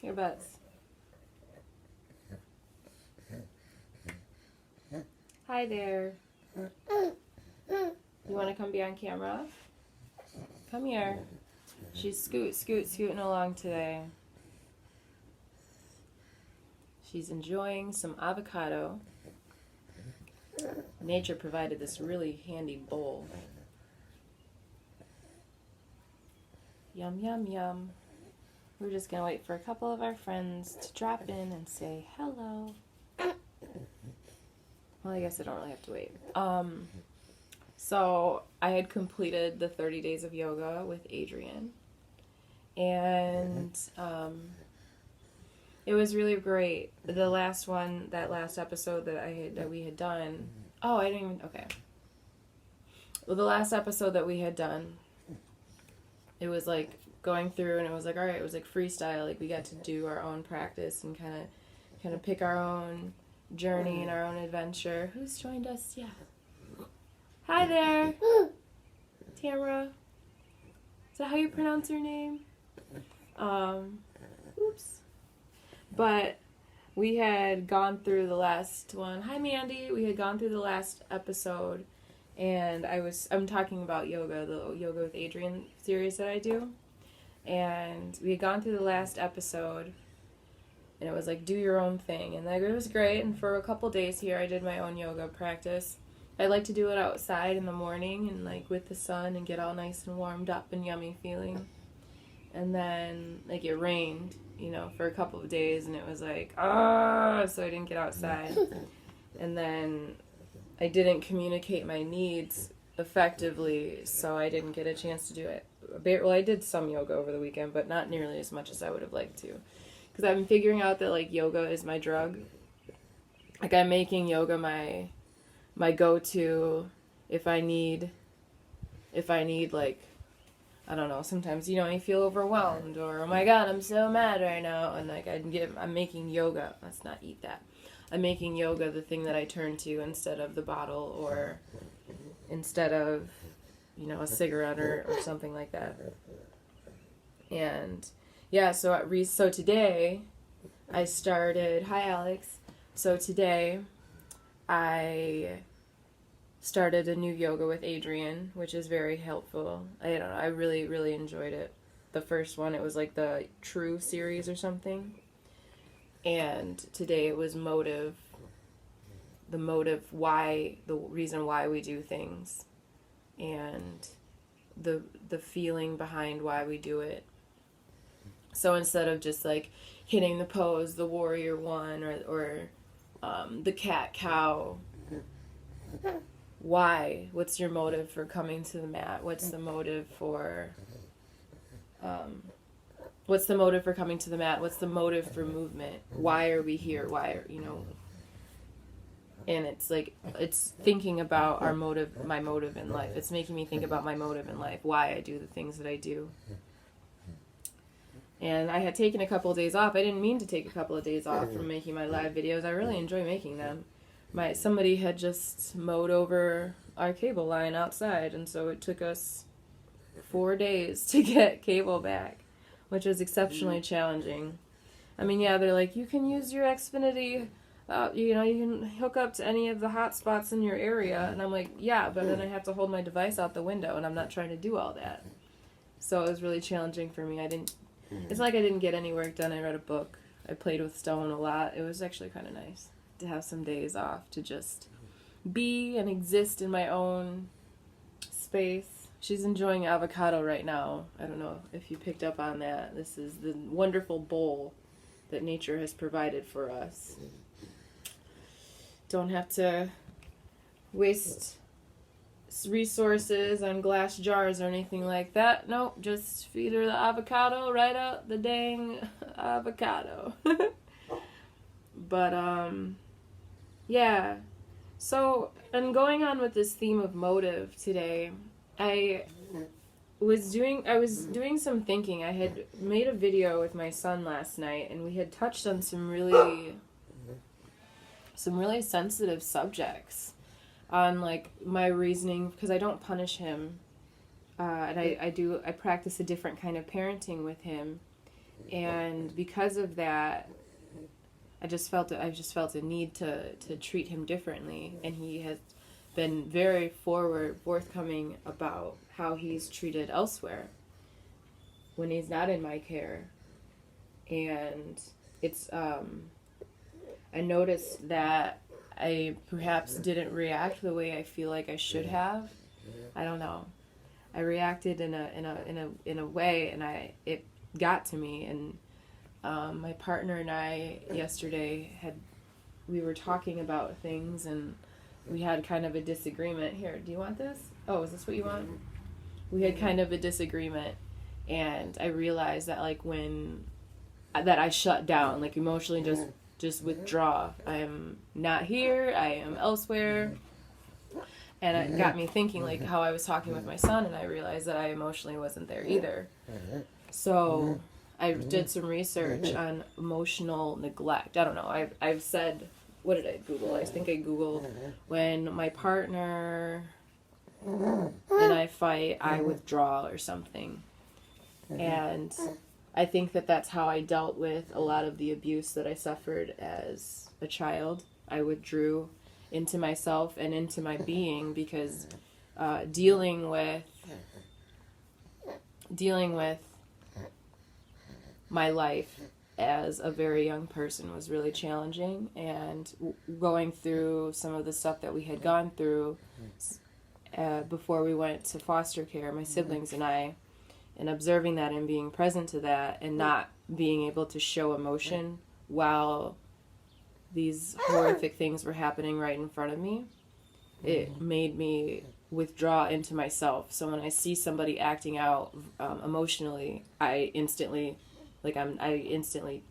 Here, Butts. Hi there. You want to come be on camera? Come here. She's scooting along today. She's enjoying some avocado. Nature provided this really handy bowl. Yum, yum, yum. We're just going to wait for a couple of our friends to drop in and say hello. Well, I guess I don't really have to wait. So I had completed the 30 days of yoga with Adrian. And it was really great. The last one, that last episode that we had done. Oh, I didn't even, okay. Well, the last episode that we had done, it was like going through and it was like, all right, it was like freestyle. Like we got to do our own practice and kind of pick our own journey and our own adventure. Who's joined us? Yeah. Hi there. Tamara. Is that how you pronounce your name? Oops. But we had gone through the last one. Hi, Mandy. We had gone through the last episode, and I'm talking about yoga, the Yoga with Adrian series that I do. And we had gone through the last episode, and it was like, do your own thing. And like, it was great, and for a couple days here, I did my own yoga practice. I like to do it outside in the morning and like with the sun and get all nice and warmed up and yummy feeling. And then like it rained, for a couple of days, and it was like, so I didn't get outside. And then I didn't communicate my needs effectively, so I didn't get a chance to do it. Well, I did some yoga over the weekend, but not nearly as much as I would have liked to. Because I've been figuring out that like yoga is my drug. Like I'm making yoga my go-to if I need like, I don't know, sometimes, you feel overwhelmed or, oh my God, I'm so mad right now. And like, I'm making yoga. Let's not eat that. I'm making yoga the thing that I turn to instead of the bottle or instead of, a cigarette or something like that. And yeah, so today I started, hi Alex. So today I started a new yoga with Adrian, which is very helpful. I don't know, I really, really enjoyed it. The first one, it was like the True series or something. And today it was motive. The reason why we do things. And the feeling behind why we do it. So instead of just like hitting the pose, the warrior one, or the cat-cow, why? What's your motive for coming to the mat? What's the motive for coming to the mat? What's the motive for movement? Why are we here? And it's like, it's thinking about my motive in life. It's making me think about my motive in life, why I do the things that I do. And I had taken a couple of days off. I didn't mean to take a couple of days off from making my live videos. I really enjoy making them. Somebody had just mowed over our cable line outside, and so it took us 4 days to get cable back, which was exceptionally challenging. I mean, yeah, they're like, you can use your Xfinity, you can hook up to any of the hot spots in your area, and I'm like, yeah, but then I have to hold my device out the window, and I'm not trying to do all that. So it was really challenging for me. It's not like I didn't get any work done. I read a book. I played with stone a lot. It was actually kind of nice to have some days off to just be and exist in my own space. She's enjoying avocado right now. I don't know if you picked up on that. This is the wonderful bowl that nature has provided for us. Don't have to waste resources on glass jars or anything like that. Nope, just feed her the avocado right out the dang avocado. But yeah. So, and going on with this theme of motive today, I was doing some thinking. I had made a video with my son last night, and we had touched on some really sensitive subjects on like my reasoning, because I don't punish him, and I practice a different kind of parenting with him, And because of that, I just felt a need to treat him differently, and he has been very forthcoming about how he's treated elsewhere when he's not in my care. And it's I noticed that I perhaps didn't react the way I feel like I should have. I don't know. I reacted in a way, and it got to me. And my partner and I yesterday we were talking about things, and we had kind of a disagreement. Here, do you want this? Oh, is this what you want? We had kind of a disagreement, and I realized that that I shut down, like emotionally just withdraw. I am not here, I am elsewhere. And it got me thinking, like, how I was talking with my son, and I realized that I emotionally wasn't there either. So I did some research on emotional neglect. I don't know. I've said, what did I Google? I think I Googled, when my partner and I fight, I withdraw or something. And I think that that's how I dealt with a lot of the abuse that I suffered as a child. I withdrew into myself and into my being, because dealing with my life as a very young person was really challenging, and going through some of the stuff that we had gone through before we went to foster care, my siblings and I, and observing that and being present to that and not being able to show emotion while these horrific things were happening right in front of me, it made me withdraw into myself. So when I see somebody acting out emotionally, I instantly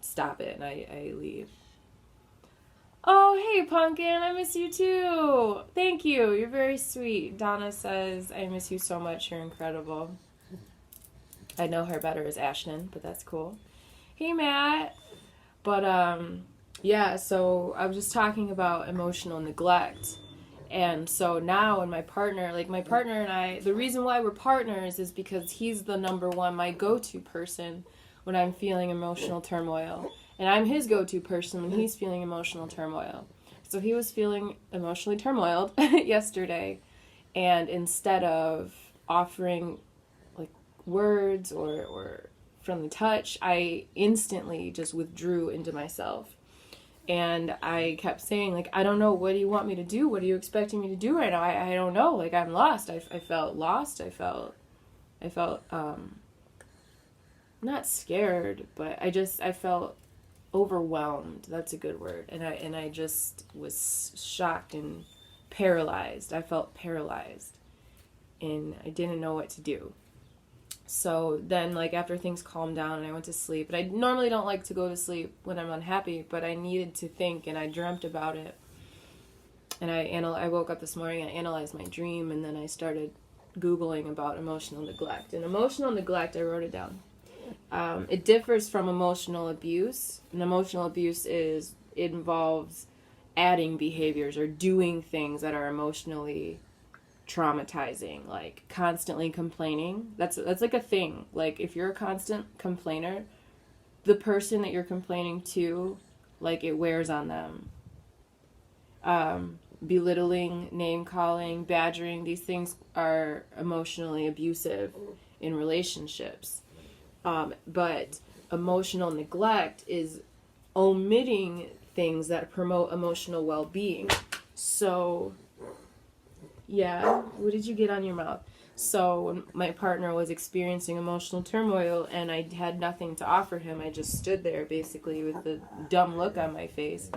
stop it and I leave. Oh, hey, Pumpkin, I miss you too. Thank you. You're very sweet. Donna says, I miss you so much. You're incredible. I know her better as Ashton, but that's cool. Hey, Matt. But, yeah, so I was just talking about emotional neglect. And so now when my partner and I, the reason why we're partners is because he's the number one, my go-to person when I'm feeling emotional turmoil. And I'm his go-to person when he's feeling emotional turmoil. So he was feeling emotionally turmoiled yesterday. And instead of offering words or friendly touch, I instantly just withdrew into myself. And I kept saying, I don't know, what do you want me to do? What are you expecting me to do right now? I don't know, I'm lost. I felt lost. I felt not scared, but I felt overwhelmed. That's a good word. And I just was shocked and paralyzed. I felt paralyzed, and I didn't know what to do. So then, after things calmed down and I went to sleep, but I normally don't like to go to sleep when I'm unhappy, but I needed to think, and I dreamt about it. And I woke up this morning, and I analyzed my dream, and then I started Googling about emotional neglect. And emotional neglect, I wrote it down. It differs from emotional abuse. And emotional abuse involves adding behaviors or doing things that are emotionally traumatizing, like constantly complaining. That's like a thing. If you're a constant complainer, the person that you're complaining to, it wears on them. Belittling, name calling, badgering, these things are emotionally abusive in relationships. But emotional neglect is omitting things that promote emotional well-being. So yeah, what did you get on your mouth? So when my partner was experiencing emotional turmoil and I had nothing to offer him, I just stood there basically with the dumb look on my face.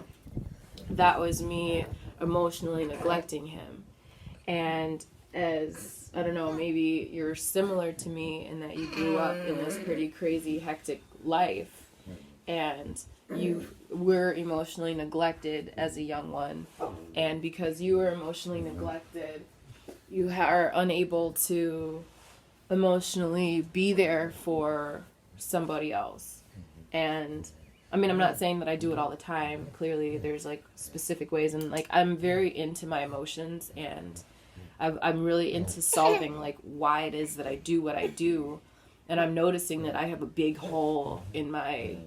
That was me emotionally neglecting him. And as, I don't know, maybe you're similar to me in that you grew up in this pretty crazy, hectic life, and you were emotionally neglected as a young one, and because you were emotionally neglected, you are unable to emotionally be there for somebody else. And I mean, I'm not saying that I do it all the time. Clearly there's specific ways, and I'm very into my emotions, and I'm really into solving why it is that I do what I do. and I'm noticing that I have a big hole in my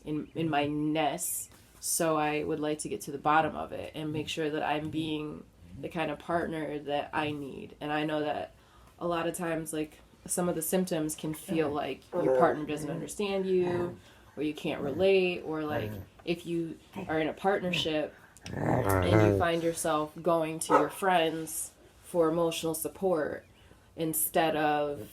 nest. So I would like to get to the bottom of it and make sure that I'm being the kind of partner that I need. And I know that a lot of times, like, some of the symptoms can feel like your partner doesn't understand you, or you can't relate, or like if you are in a partnership and you find yourself going to your friends for emotional support instead of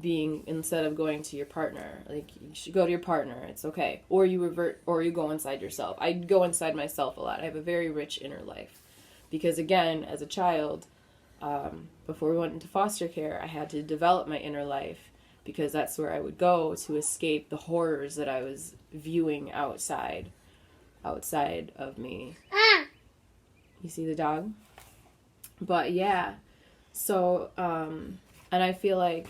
going to your partner. Like, you should go to your partner, it's okay. Or you revert, or you go inside yourself. I go inside myself a lot. I have a very rich inner life. Because again, as a child, before we went into foster care, I had to develop my inner life, because that's where I would go to escape the horrors that I was viewing outside of me. You see the dog? But yeah, so, and I feel like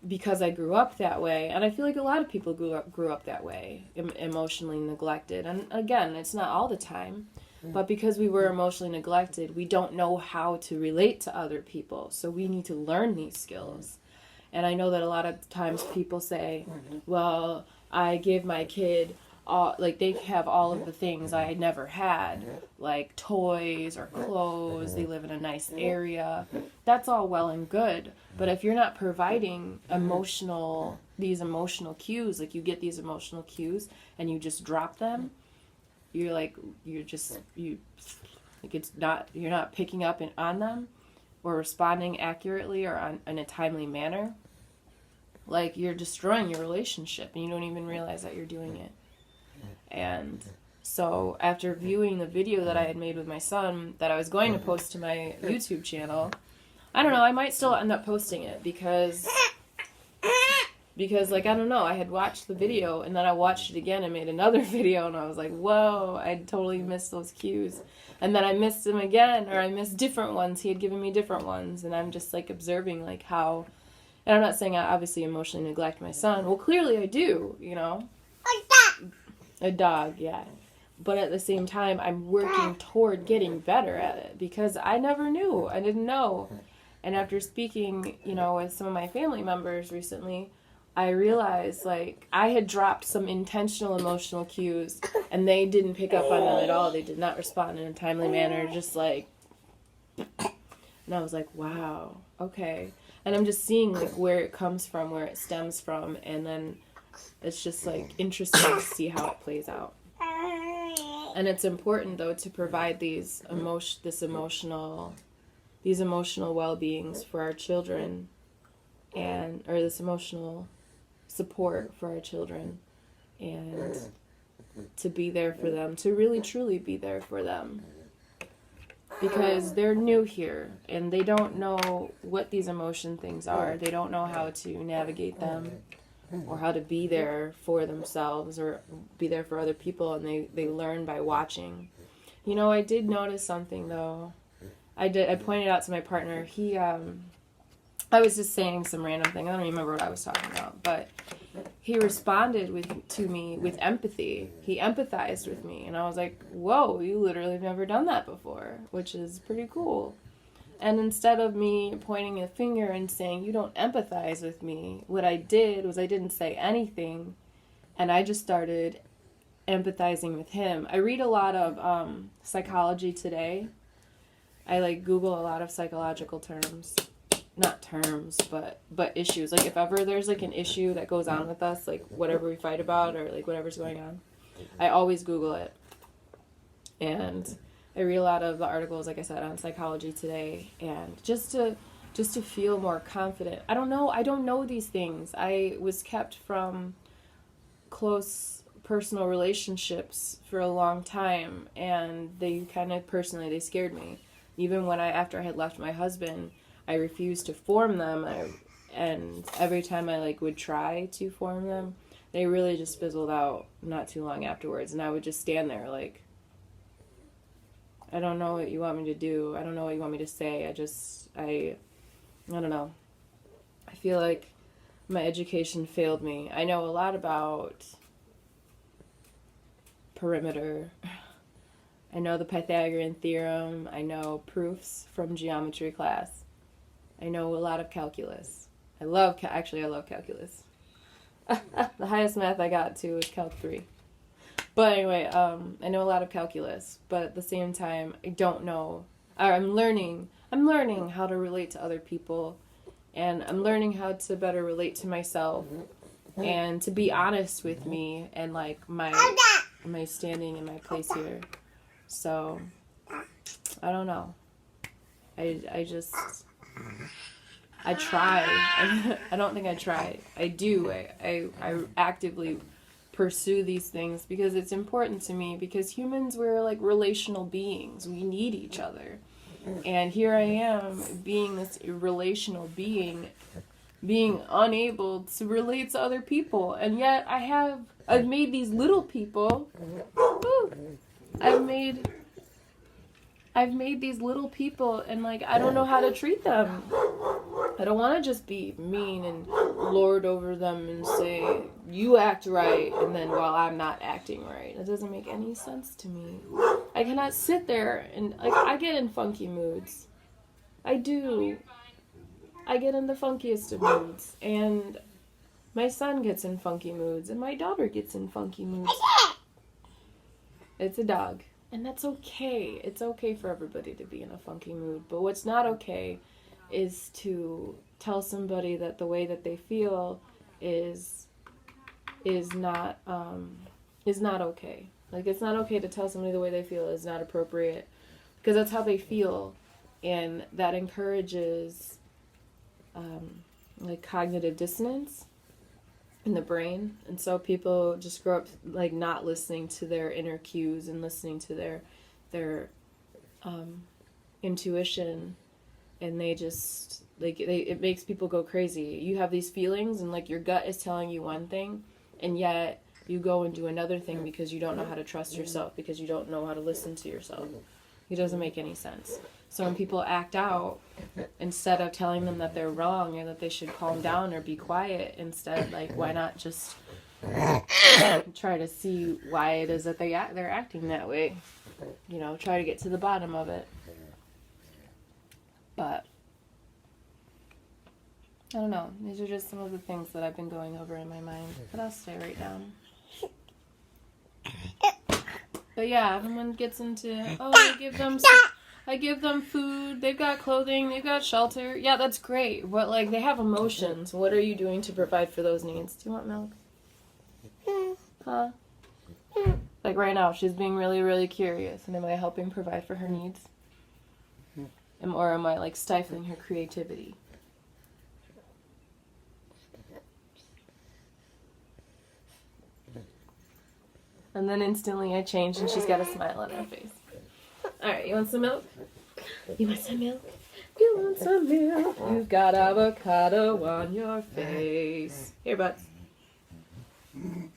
because I grew up that way, and I feel like a lot of people grew up that way, emotionally neglected. And again, it's not all the time, but because we were emotionally neglected, we don't know how to relate to other people. So we need to learn these skills. And I know that a lot of times people say, well, I give my kid all, like, they have all of the things I never had, like toys or clothes, they live in a nice area. That's all well and good. But if you're not providing these emotional cues, like you get these emotional cues and you just drop them, you're not picking up on them or responding accurately or in a timely manner, like, you're destroying your relationship and you don't even realize that you're doing it. And so after viewing the video that I had made with my son that I was going to post to my YouTube channel, I don't know, I might still end up posting it because like, I don't know, I had watched the video and then I watched it again and made another video and I was like, whoa, I totally missed those cues. And then I missed them again, or I missed different ones. He had given me different ones, and I'm just like observing like how, and I'm not saying I obviously emotionally neglect my son. Well, clearly I do, you know. A dog, yeah. But at the same time, I'm working toward getting better at it because I never knew. I didn't know. And after speaking, you know, with some of my family members recently, I realized, like, I had dropped some intentional emotional cues and they didn't pick up on them at all. They did not respond in a timely manner, just like, and I was like, wow, okay. And I'm just seeing, like, where it comes from, where it stems from, and then it's just, like, interesting to see how it plays out. And it's important, though, to provide these emotional well-beings for our children, or this emotional support for our children, and to be there for them, to really truly be there for them. Because they're new here, and they don't know what these emotion things are. They don't know how to navigate them, or how to be there for themselves, or be there for other people, and they learn by watching. You know, I did notice something, though. I pointed out to my partner, I was just saying some random thing. I don't remember what I was talking about, but he responded to me with empathy. He empathized with me, and I was like, whoa, you literally have never done that before, which is pretty cool. And instead of me pointing a finger and saying, you don't empathize with me, what I did was I didn't say anything, and I just started empathizing with him. I read a lot of Psychology Today. I, like, Google a lot of psychological terms. Not terms, but issues. Like, if ever there's, like, an issue that goes on with us, like, whatever we fight about or, like, whatever's going on, I always Google it. And I read a lot of the articles, like I said, on Psychology Today, and just to feel more confident. I don't know these things. I was kept from close personal relationships for a long time, and they kind of personally, they scared me. Even when after I had left my husband, I refused to form them, and every time I, like, would try to form them, they really just fizzled out not too long afterwards, and I would just stand there like, I don't know what you want me to do, I don't know what you want me to say, I don't know. I feel like my education failed me. I know a lot about perimeter. I know the Pythagorean theorem, I know proofs from geometry class. I know a lot of calculus. Actually, I love calculus. The highest math I got to was Calc 3. But anyway, I know a lot of calculus, but at the same time, I don't know. I'm learning how to relate to other people, and I'm learning how to better relate to myself, and to be honest with me, and like my standing and my place here. So, I don't know. I try. I don't think I try. I do. I actively pursue these things because it's important to me, because humans, we're like relational beings. We need each other. And here I am being this relational being, being unable to relate to other people. And yet I've made these little people. I've made these little people, and like I don't know how to treat them. I don't want to just be mean and lord over them and say, you act right, and then while I'm not acting right. It doesn't make any sense to me. I cannot sit there and, like, I get in funky moods. I do. I get in the funkiest of moods, and my son gets in funky moods, and my daughter gets in funky moods. It's a dog. And that's okay. It's okay for everybody to be in a funky mood. But what's not okay is to tell somebody that the way that they feel is not okay. Like, it's not okay to tell somebody the way they feel is not appropriate, because that's how they feel, and that encourages like cognitive dissonance in the brain. And so people just grow up like not listening to their inner cues and listening to their intuition, and they just like it makes people go crazy. You have these feelings, and like your gut is telling you one thing, and yet you go and do another thing because you don't know how to trust yourself, because you don't know how to listen to yourself. It doesn't make any sense. So when people act out, instead of telling them that they're wrong or that they should calm down or be quiet, instead, like, why not just try to see why it is that they're acting that way? You know, try to get to the bottom of it. But I don't know. These are just some of the things that I've been going over in my mind. But I'll stay right down. But yeah, everyone gets into, I give them food, they've got clothing, they've got shelter. Yeah, that's great. But like, they have emotions. What are you doing to provide for those needs? Do you want milk? Huh? Like right now, she's being really, really curious. And am I helping provide for her needs? Or am I like stifling her creativity? And then instantly I change and she's got a smile on her face. Alright, you want some milk? You want some milk? You want some milk? You've got avocado on your face. Here, butts. You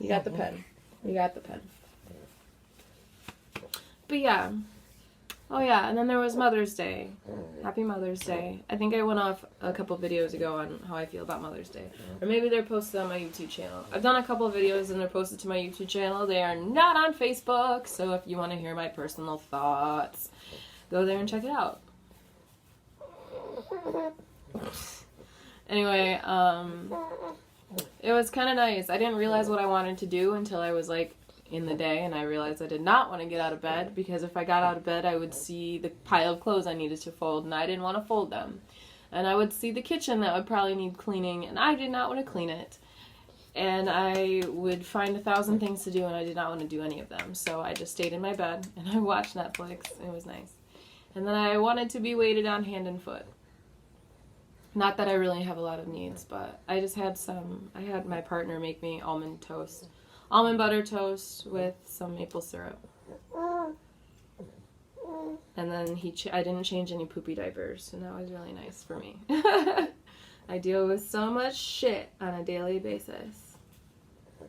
got the pen. You got the pen. But yeah. Oh yeah, and then there was Mother's Day. Happy Mother's Day. I think I went off a couple videos ago on how I feel about Mother's Day. Or maybe they're posted on my YouTube channel. I've done a couple videos and they're posted to my YouTube channel. They are not on Facebook, so if you want to hear my personal thoughts, go there and check it out. Anyway, it was kind of nice. I didn't realize what I wanted to do until I was like in the day, and I realized I did not want to get out of bed, because if I got out of bed I would see the pile of clothes I needed to fold, and I didn't want to fold them. And I would see the kitchen that would probably need cleaning, and I did not want to clean it. And I would find 1,000 things to do, and I did not want to do any of them. So I just stayed in my bed and I watched Netflix. It was nice. And then I wanted to be weighted on hand and foot. Not that I really have a lot of needs, but I just had I had my partner make me almond butter toast with some maple syrup. And then I didn't change any poopy diapers, and that was really nice for me. I deal with so much shit on a daily basis.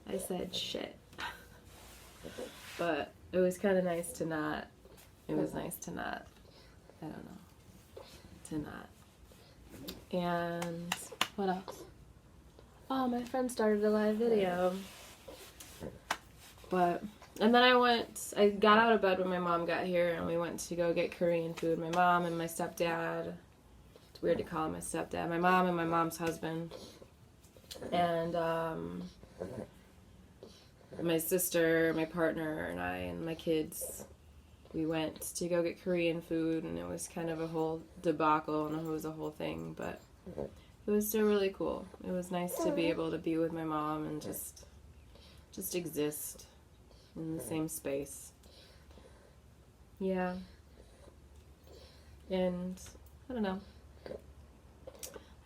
I said shit. But it was kind of nice to not, I don't know, to not. And what else? Oh, my friend started a live video. But And then I got out of bed when my mom got here, and we went to go get Korean food. My mom and my stepdad. It's weird to call him my stepdad. My mom and my mom's husband. And my sister, my partner, and I, and my kids, we went to go get Korean food, and it was kind of a whole debacle, and it was a whole thing, but it was still really cool. It was nice to be able to be with my mom and just exist in the same space. Yeah. And I don't know.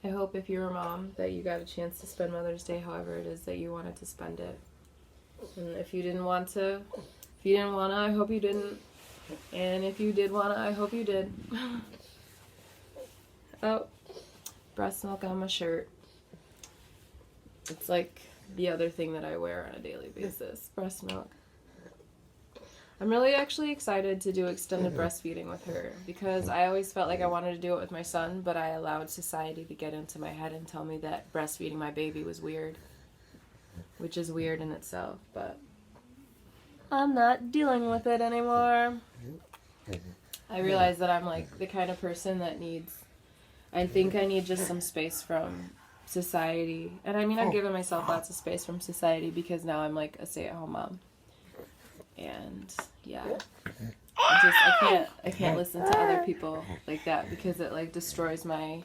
I hope if you're a mom that you got a chance to spend Mother's Day however it is that you wanted to spend it. And if you didn't want to, I hope you didn't. And if you did want to, I hope you did. Oh, breast milk on my shirt. It's like the other thing that I wear on a daily basis, breast milk. I'm really actually excited to do extended breastfeeding with her because I always felt like I wanted to do it with my son, but I allowed society to get into my head and tell me that breastfeeding my baby was weird, which is weird in itself, but I'm not dealing with it anymore. I realize that I'm like the kind of person that I think I need just some space from society. And I mean, I've given myself lots of space from society because now I'm like a stay-at-home mom. And yeah, I can't listen to other people like that because it like destroys my,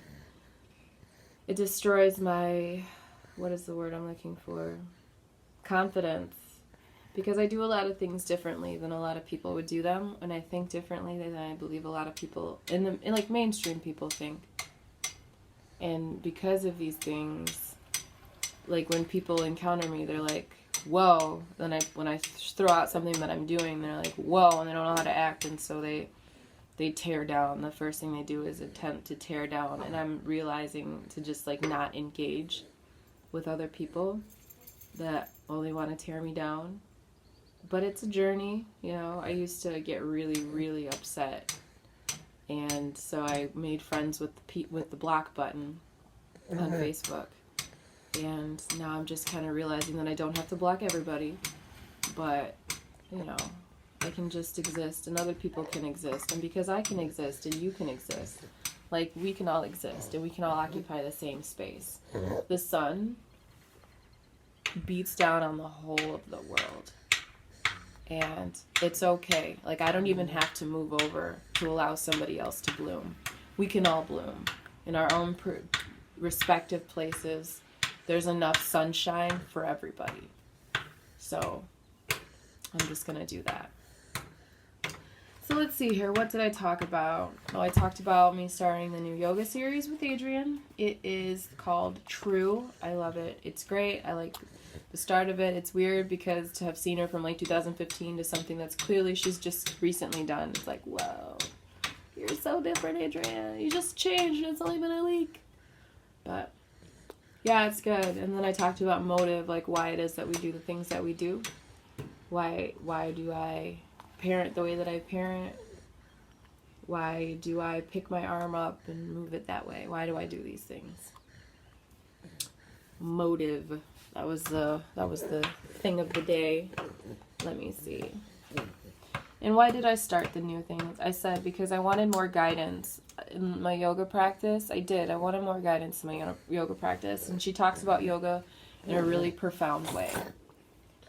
what is the word I'm looking for? Confidence. Because I do a lot of things differently than a lot of people would do them, and I think differently than I believe a lot of people in like mainstream people think. And because of these things, like when people encounter me, they're like, whoa. Then when I throw out something that I'm doing, they're like, whoa, and they don't know how to act, and so they tear down. The first thing they do is attempt to tear down, and I'm realizing to just like not engage with other people that only want to tear me down. But it's a journey, you know. I used to get really, really upset, and so I made friends with the block button on Facebook. And now I'm just kind of realizing that I don't have to block everybody, but, you know, I can just exist and other people can exist. And because I can exist and you can exist, like, we can all exist and we can all occupy the same space. The sun beats down on the whole of the world. And it's okay. Like, I don't even have to move over to allow somebody else to bloom. We can all bloom in our own respective places. There's enough sunshine for everybody. So I'm just going to do that. So let's see here. What did I talk about? Oh, I talked about me starting the new yoga series with Adrian. It is called True. I love it. It's great. I like the start of it. It's weird because to have seen her from like 2015 to something that's clearly she's just recently done. It's like, whoa, you're so different, Adrian. You just changed. It's only been a week. But yeah, it's good. And then I talked about motive, like why it is that we do the things that we do. Why do I parent the way that I parent? Why do I pick my arm up and move it that way? Why do I do these things? Motive. That was the thing of the day. Let me see. And why did I start the new things? I said because I wanted more guidance in my yoga practice. I wanted more guidance in my yoga practice. And she talks about yoga in a really profound way.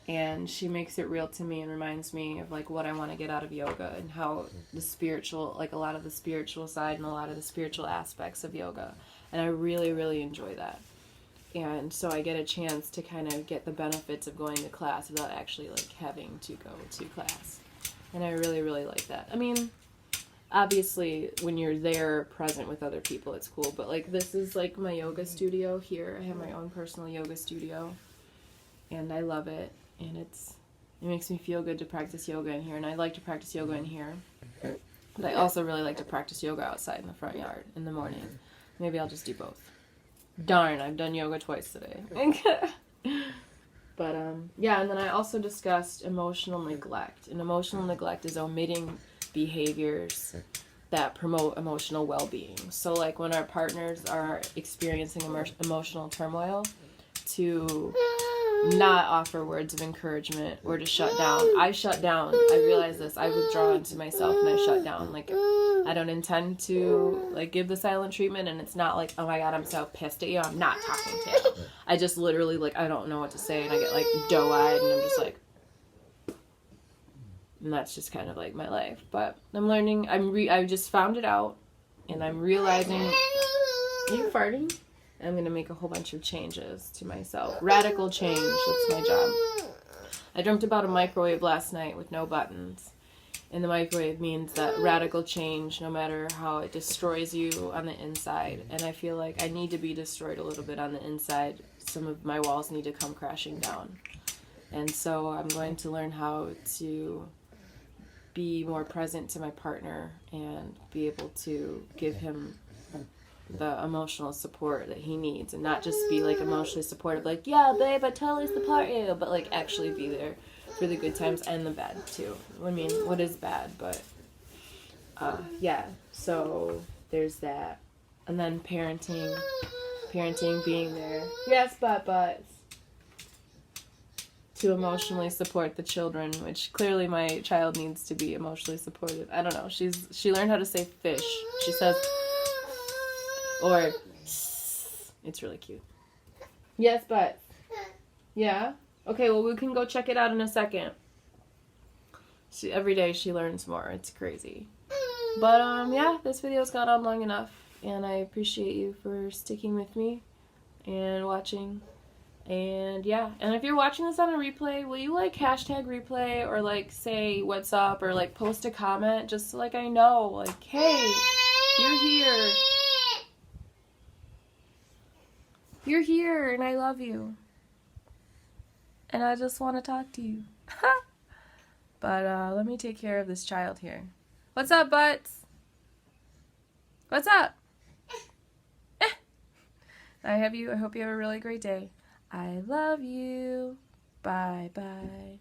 And she makes it real to me and reminds me of like what I want to get out of yoga and how the spiritual, like a lot of the spiritual side and a lot of the spiritual aspects of yoga. And I really, really enjoy that. And so I get a chance to kind of get the benefits of going to class without actually like having to go to class. And I really, really like that. I mean, obviously when you're there present with other people, it's cool. But like this is like my yoga studio here. I have my own personal yoga studio. And I love it. And it makes me feel good to practice yoga in here. And I like to practice yoga in here. But I also really like to practice yoga outside in the front yard in the morning. Maybe I'll just do both. Darn, I've done yoga twice today. But, yeah, and then I also discussed emotional neglect. And emotional neglect is omitting behaviors that promote emotional well-being. So, like, when our partners are experiencing emotional turmoil, to not offer words of encouragement or to shut down. I shut down. I realize this. I withdraw into myself and I shut down. Like, I don't intend to, like, give the silent treatment, and it's not like, oh my God, I'm so pissed at you, I'm not talking to you. I just literally, like, I don't know what to say, and I get, like, doe-eyed, and I'm just like, and that's just kind of, like, my life. But I'm learning, I just found it out, and I'm realizing, are you farting? I'm going to make a whole bunch of changes to myself. Radical change, that's my job. I dreamt about a microwave last night with no buttons. And the microwave means that radical change, no matter how it destroys you on the inside. And I feel like I need to be destroyed a little bit on the inside. Some of my walls need to come crashing down. And so I'm going to learn how to be more present to my partner and be able to give him the emotional support that he needs, and not just be like emotionally supportive, like, yeah babe, I totally support you, but like actually be there for the good times and the bad too. I mean, what is bad, but yeah, so there's that. And then parenting, being there, yes, but to emotionally support the children, which clearly my child needs to be emotionally supportive. I don't know, she learned how to say fish. She says, or, it's really cute. Yes, but, yeah? Okay, well, we can go check it out in a second. Every day she learns more. It's crazy. But, yeah, this video's gone on long enough, and I appreciate you for sticking with me and watching. And, yeah, and if you're watching this on a replay, will you, like, hashtag replay, or, like, say what's up, or, like, post a comment, just so, like, I know, like, hey, you're here. You're here, and I love you. And I just want to talk to you. But, let me take care of this child here. What's up, Butts? What's up? I hope you have a really great day. I love you. Bye-bye.